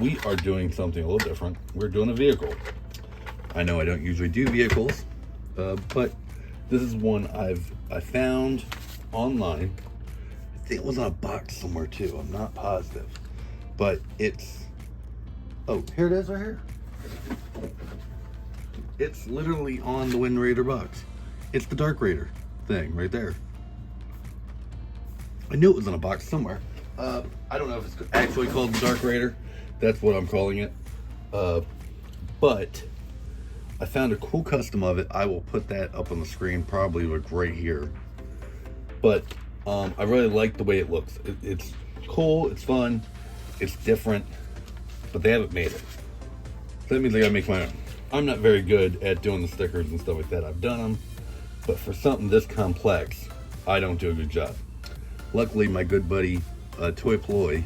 We are doing something a little different. We're doing a vehicle. I know I don't usually do vehicles, but this is one I found online. I think it was on a box somewhere too. I'm not positive, but it's, oh, here it is right here. It's literally on the Wind Raider box. It's the Dark Raider thing right there. I knew it was in a box somewhere. I don't know if it's actually called the Dark Raider. That's what I'm calling it. But I found a cool custom of it. I will put that up on the screen, probably like right here. But I really like the way it looks. It's cool, it's fun, it's different, but they haven't made it. So that means I gotta make my own. I'm not very good at doing the stickers and stuff like that. I've done them, but for something this complex, I don't do a good job. Luckily, my good buddy, TOY POLLOI,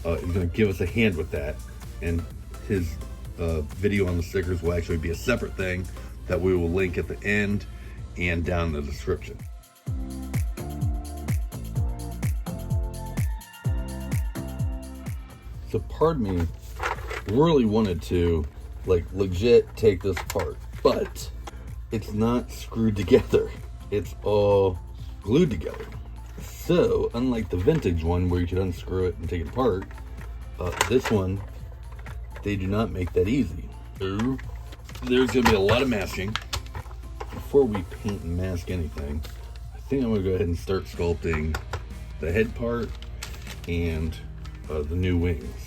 is gonna give us a hand with that, and his video on the stickers will actually be a separate thing that we will link at the end and down in the description. So part of me really wanted to like legit take this apart, but it's not screwed together. It's all glued together. So unlike the vintage one where you could unscrew it and take it apart, this one, they do not make that easy. So there's gonna be a lot of masking. Before we paint and mask anything, I think I'm gonna go ahead and start sculpting the head part and the new wings.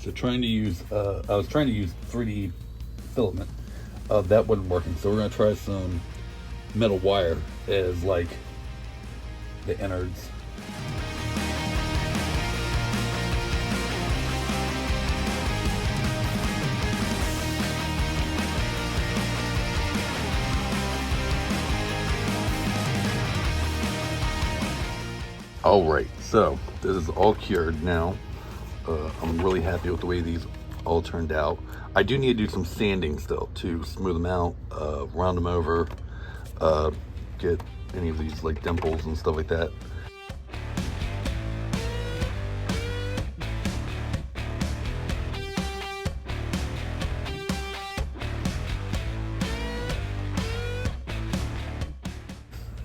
So I was trying to use 3D filament. That wasn't working. So we're gonna try some metal wire as like the innards. All right, so this is all cured now. I'm really happy with the way these all turned out. I do need to do some sanding still to smooth them out, round them over, get any of these like dimples and stuff like that.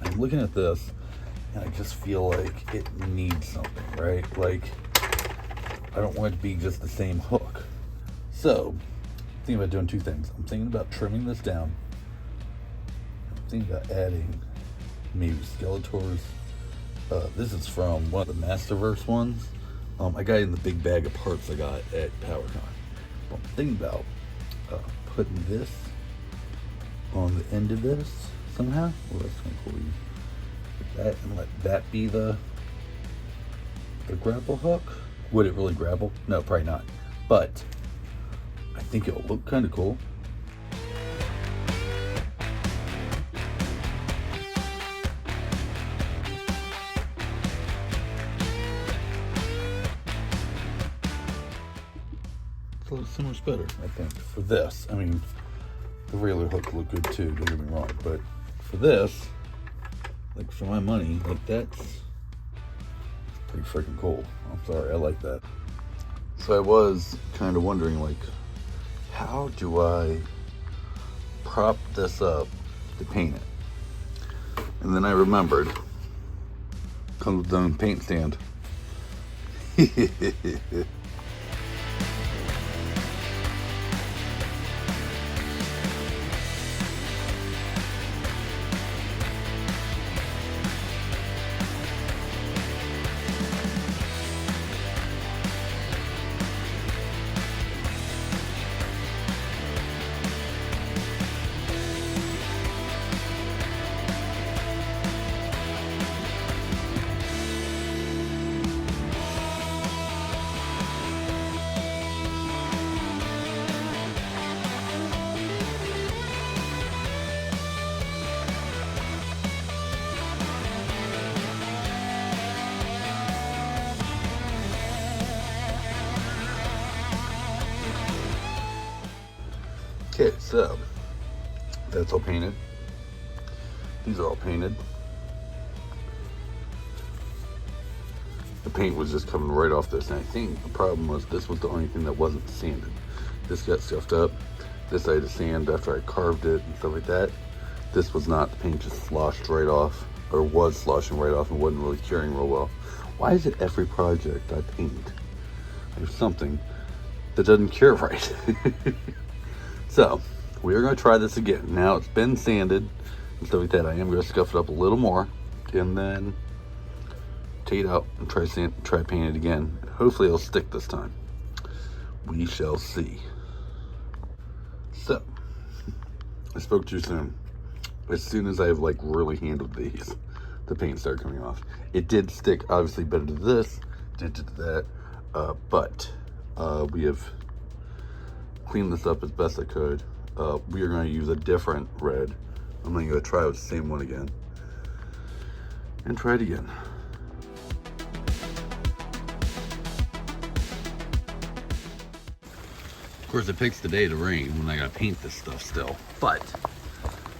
I'm looking at this and I just feel like it needs something, right? Like, I don't want it to be just the same hook. So, I'm thinking about doing two things. I'm thinking about trimming this down. I'm thinking about adding maybe Skeletors. This is from one of the Masterverse ones. I got it in the big bag of parts I got at PowerCon. But I'm thinking about putting this on the end of this somehow. Well, that's kind of cool. Put that and let that be the grapple hook. Would it really grapple? No, probably not. But I think it'll look kind of cool. so much better, I think, for this. I mean, the regular hook look good too, don't get me wrong, but for this, like for my money, like that's pretty freaking cool. I'm sorry, I like that. So I was kind of wondering, like, how do I prop this up to paint it? And then I remembered, comes with its own paint stand. Okay, so that's all painted. These are all painted. The paint was just coming right off this, and I think the problem was this was the only thing that wasn't sanded. This got scuffed up. This I had to sand after I carved it and stuff like that. This was not. The paint just sloshed right off, or was sloshing right off, and wasn't really curing real well. Why is it every project I paint, there's something that doesn't cure right? So, we are going to try this again. Now, it's been sanded and stuff like that. I am going to scuff it up a little more and then take it out and try paint it again. Hopefully, it'll stick this time. We shall see. So, I spoke too soon. As soon as I've like really handled these, the paint started coming off. It did stick, obviously, better to this, did to that, but we have clean this up as best I could. We are going to use a different red. I'm going to try with the same one again and try it again. Of course, it picks the day to rain when I got to paint this stuff still, but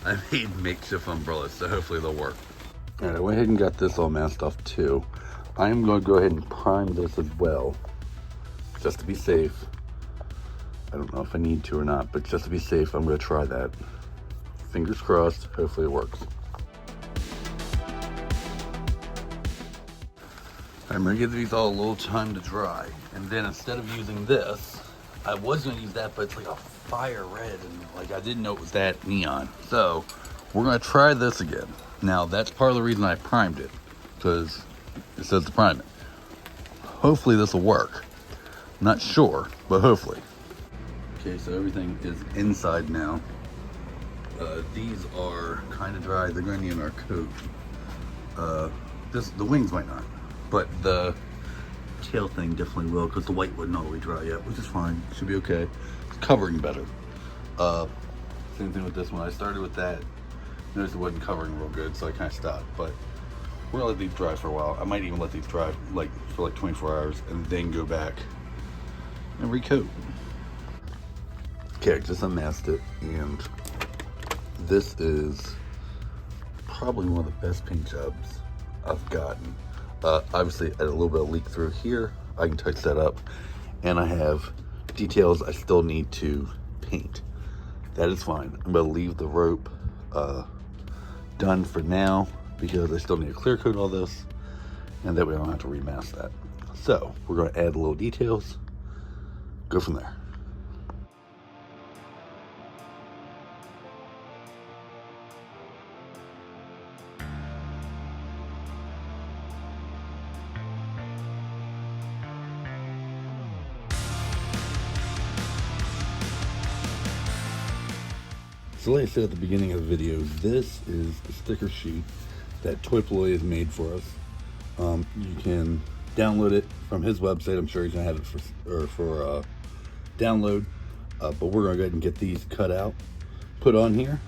I made makeshift umbrellas, so hopefully they'll work. All right, I went ahead and got this all masked off too. I am going to go ahead and prime this as well, just to be safe. I don't know if I need to or not, but just to be safe, I'm going to try that. Fingers crossed, hopefully it works. I'm going to give these all a little time to dry. And then instead of using this, I was going to use that, but it's like a fire red, and like I didn't know it was that neon. So we're going to try this again. Now that's part of the reason I primed it, because it says to prime it. Hopefully this will work. Not sure, but hopefully. Okay, so everything is inside now. These are kind of dry. They're going to need our coat. The wings might not, but the tail thing definitely will, because the white wouldn't all the way dry yet, which is fine. Should be okay. It's covering better. Same thing with this one. I started with that. Noticed it wasn't covering real good, so I kind of stopped. But we're gonna let these dry for a while. I might even let these dry for 24 hours and then go back and recoat. Okay, I just unmasked it, and this is probably one of the best paint jobs I've gotten. Obviously, I had a little bit of leak through here. I can touch that up, and I have details I still need to paint. That is fine. I'm gonna leave the rope done for now because I still need to clear coat all this, and that way I don't have to remask that. So we're gonna add little details, go from there. So like I said at the beginning of the video, this is the sticker sheet that Toy Polloi has made for us. You can download it from his website. I'm sure he's gonna have it for download. But we're gonna go ahead and get these cut out, put on here.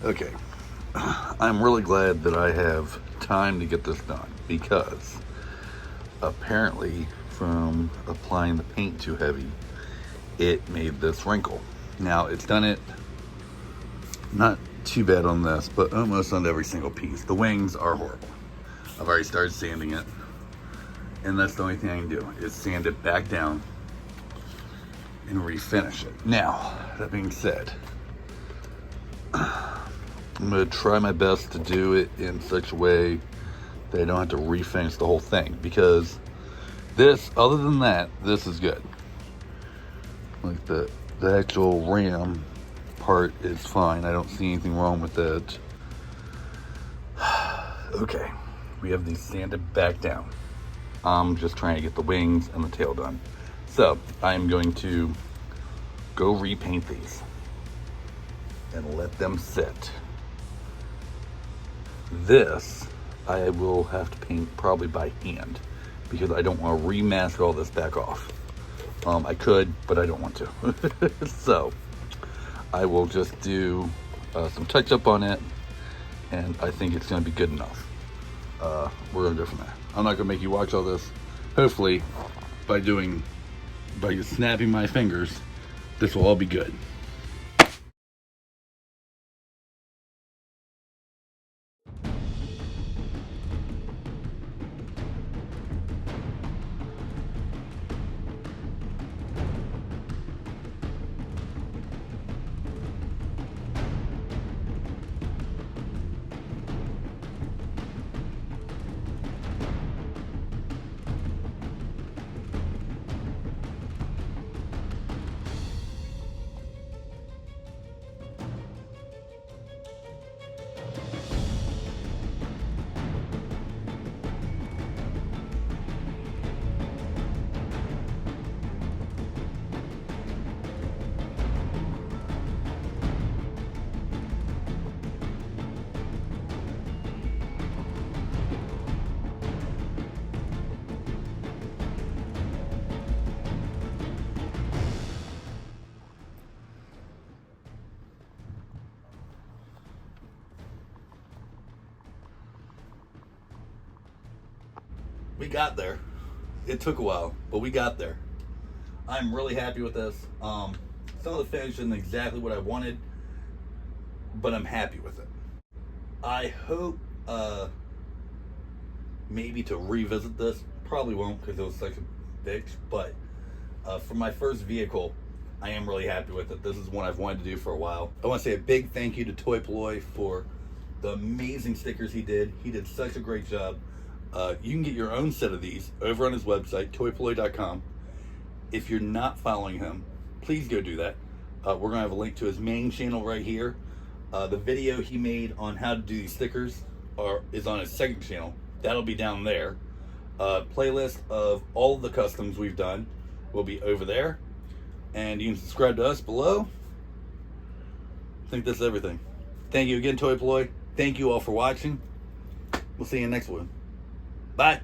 Okay, I'm really glad that I have time to get this done, because apparently from applying the paint too heavy, it made this wrinkle. Now it's done it not too bad on this, but almost on every single piece. The wings are horrible. I've already started sanding it, and that's the only thing I can do is sand it back down and refinish it. Now, that being said, I'm gonna try my best to do it in such a way that I don't have to refinish the whole thing, because this, other than that, this is good. Like the actual ram part is fine. I don't see anything wrong with it. Okay, we have these sanded back down. I'm just trying to get the wings and the tail done. So I'm going to go repaint these and let them sit. This I will have to paint probably by hand, because I don't want to remask all this back off. I could, but I don't want to. So I will just do some touch up on it, and I think it's going to be good enough. We're going to go from there. I'm not going to make you watch all this. Hopefully, by just snapping my fingers, this will all be good. We got there. It took a while, but we got there. I'm really happy with this. Some of the finish isn't exactly what I wanted, but I'm happy with it. I hope maybe to revisit this. Probably won't, because it was such a bitch, but for my first vehicle, I am really happy with it. This is one I've wanted to do for a while. I want to say a big thank you to TOY POLLOI for the amazing stickers he did. He did such a great job. You can get your own set of these over on his website, toypolloi.com. If you're not following him, please go do that. We're going to have a link to his main channel right here. The video he made on how to do these stickers is on his second channel. That'll be down there. Playlist of all of the customs we've done will be over there. And you can subscribe to us below. I think that's everything. Thank you again, TOY POLLOI. Thank you all for watching. We'll see you in the next one. Bye.